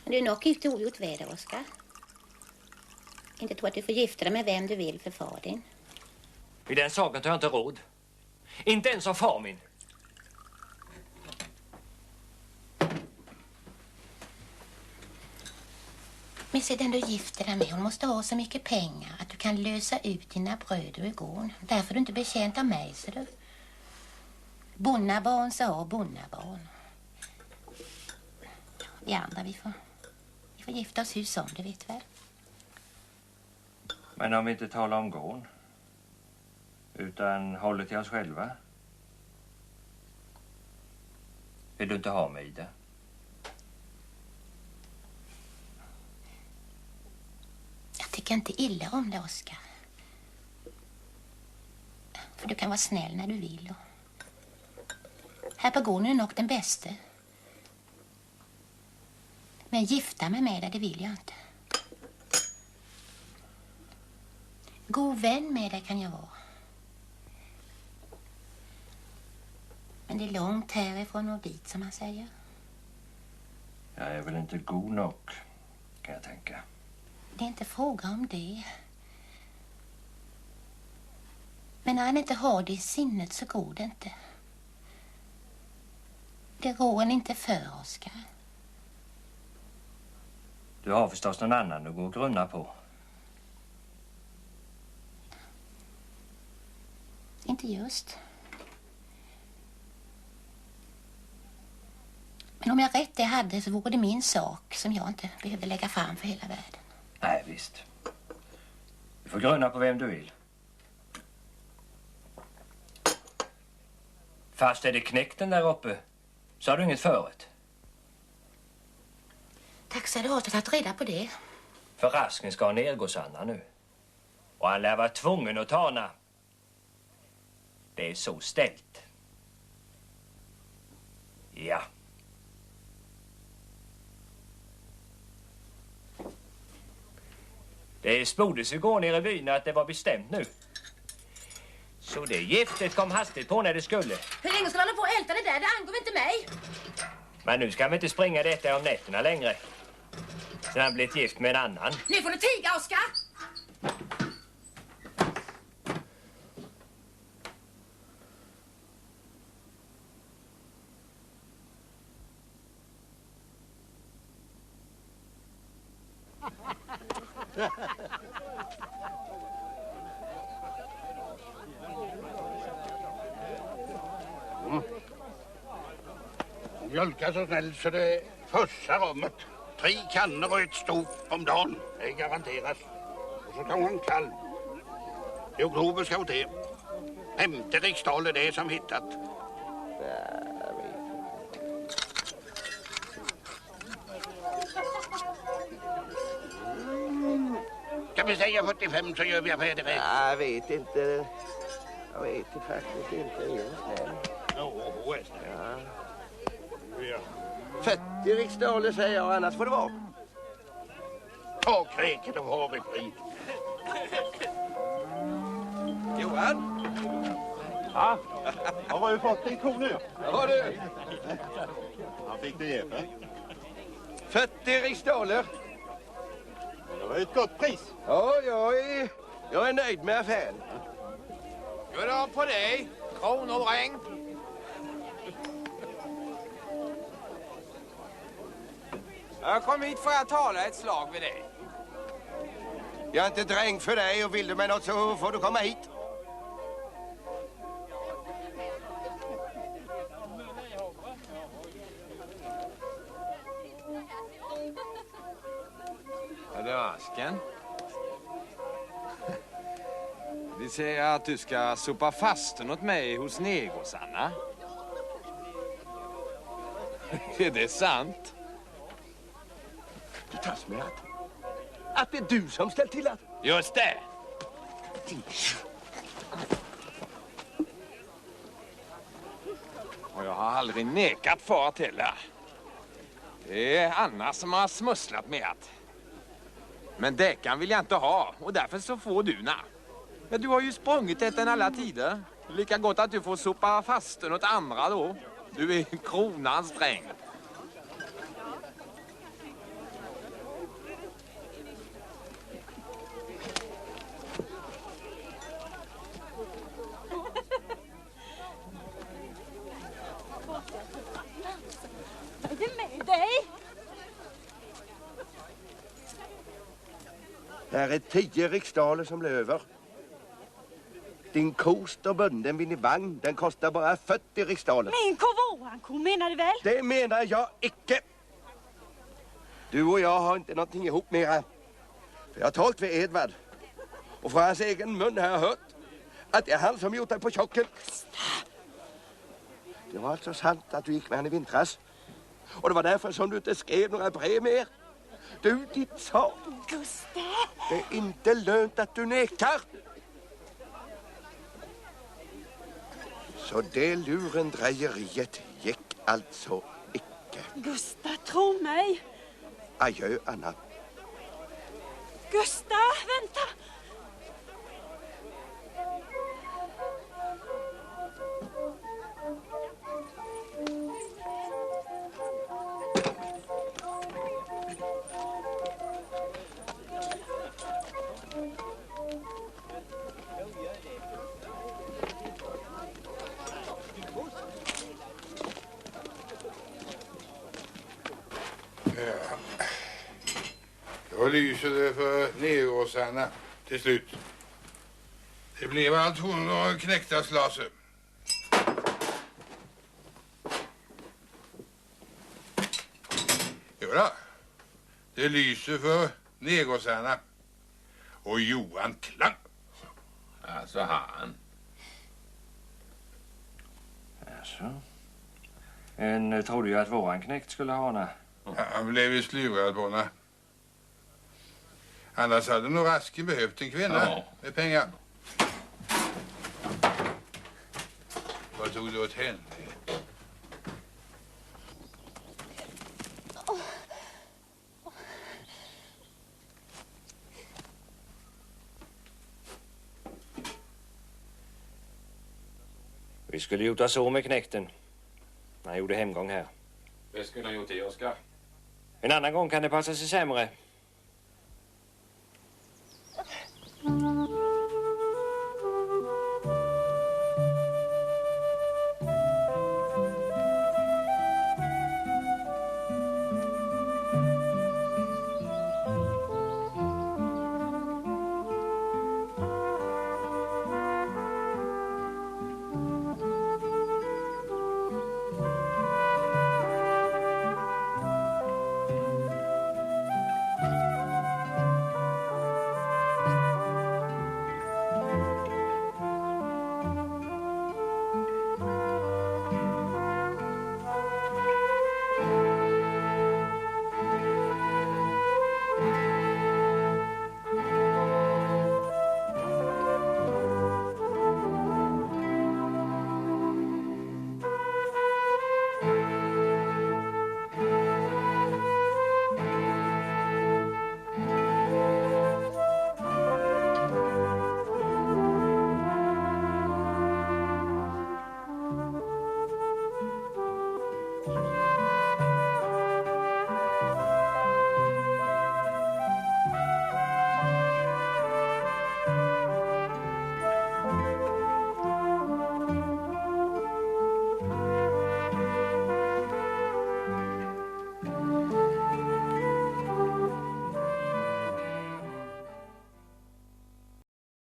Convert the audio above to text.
Det är nog inte ogjort väder, Oskar. Inte tro att du får gifta dig med vem du vill för far din. I den saken tar jag inte råd. Inte ens av far min. Men se den du gifter dig med, hon måste ha så mycket pengar att du kan lösa ut dina bröder ur gården. Därför är du inte betjänt av mig, ser du. Bonnabarn, sa bonnabarn. Vi andra, vi får gifta oss hur som, du vet väl. Men om vi inte talar om gården, utan håller till oss själva. Vill du inte ha mig i det? Jag tycker inte illa om det, Oskar. För du kan vara snäll när du vill. Här på gården är nog den bästa. Men gifta mig med dig, det vill jag inte. God vän med dig kan jag vara. Men det är långt härifrån och dit, som man säger. Jag är väl inte god nog, kan jag tänka. Det är inte fråga om det. Men när han inte har det i sinnet så går det inte. Det rår en inte för, Oskar. Du har förstås någon annan att gå och grunna på. Inte just. Men om jag rätt det hade så vore det min sak som jag inte behövde lägga fram för hela världen. Nej, visst. Du får grunna på vem du vill. Fast är det knäckten där uppe så har du inget förrätt. Tack så du har tagit reda på det. För Rasken ska ha nergåsanna nu. Och han lär vara tvungen att tana. Det är så ställt. Ja. Det spodes igår nere i byn att det var bestämt nu. Så det giftet kom hastigt på när det skulle. Hur länge ska du hålla på och älta det där? Det angår inte mig. Men nu ska vi inte springa detta om nätterna längre. Sen han blivit gift med en annan. Nu får du tiga, Oskar! Mjölka så snällt så det fussar om det. 3 kannor och ett stop om dagen. Det garanteras. Och så tar hon kall. I oktober ska hon till. 5:e riksdagen är det som hittat. Ska vi säga 45 så gör vi affär rätt. Jag vet inte. Jag vet faktiskt inte. Ja. 40 riksdaler säger jag, annars får det vara. Ta kräket och har vi fri. Johan? Ja, jag har ju fått en ko nu. Ja du. Han fick det ge för. 40 riksdaler. Det var ett gott pris. Ja, jag är nöjd med affären. God dag på dig, kronodräng. Jag kom hit för att tala ett slag med dig. Jag är inte dräng för dig och vill du med något så får du komma hit. Ja, det är Asken. Vi säger att du ska sopa fasten åt mig hos Negosanna. Är det sant? Du tas med att det är du som ställt till att... Just det. Och jag har aldrig nekat far till det. Det är Anna som har smusslat med att. Men däckan vill jag inte ha och därför så får du na. Men du har ju sprungit efter den alla tider. Lika gott att du får sopa fasten åt andra då. Du är kronans dräng. Här är 10 riksdaler som blir över. Din ko står bunden vid din vagn. Den kostar bara 40 riksdaler. Min ko, våran ko, menar du väl? Det menar jag icke. Du och jag har inte någonting ihop mera. För jag har talat med Edvard. Och från hans egen mun har jag hört att det är han som gjort dig på chocken. Det var alltså sant att du gick med han i vintras. Och det var därför som du inte skrev några brev mer. Du, ditt sak. Gustav! Det är inte lönt att du nekar. Så det lurendrejeriet gick alltså icke. Gustav, tro mig. Adjö, Anna. Gustav, vänta! Då lyser det för nergåsarna till slut. Det blev allt hon och knäcktas Lasse. Jodå, det lyser för nergåsarna. Och Johan Klang. Alltså han. Alltså. En trodde ju att våran knäckt skulle ha henne. Ja, han blev ju slurad på henne. Annars hade nog Rasken behövt en kvinna med pengar. Vad tog det åt henne? Vi skulle gjort så med knäkten. Han gjorde hemgång här. Det skulle han gjort till Oskar. En annan gång kan det passa sig sämre.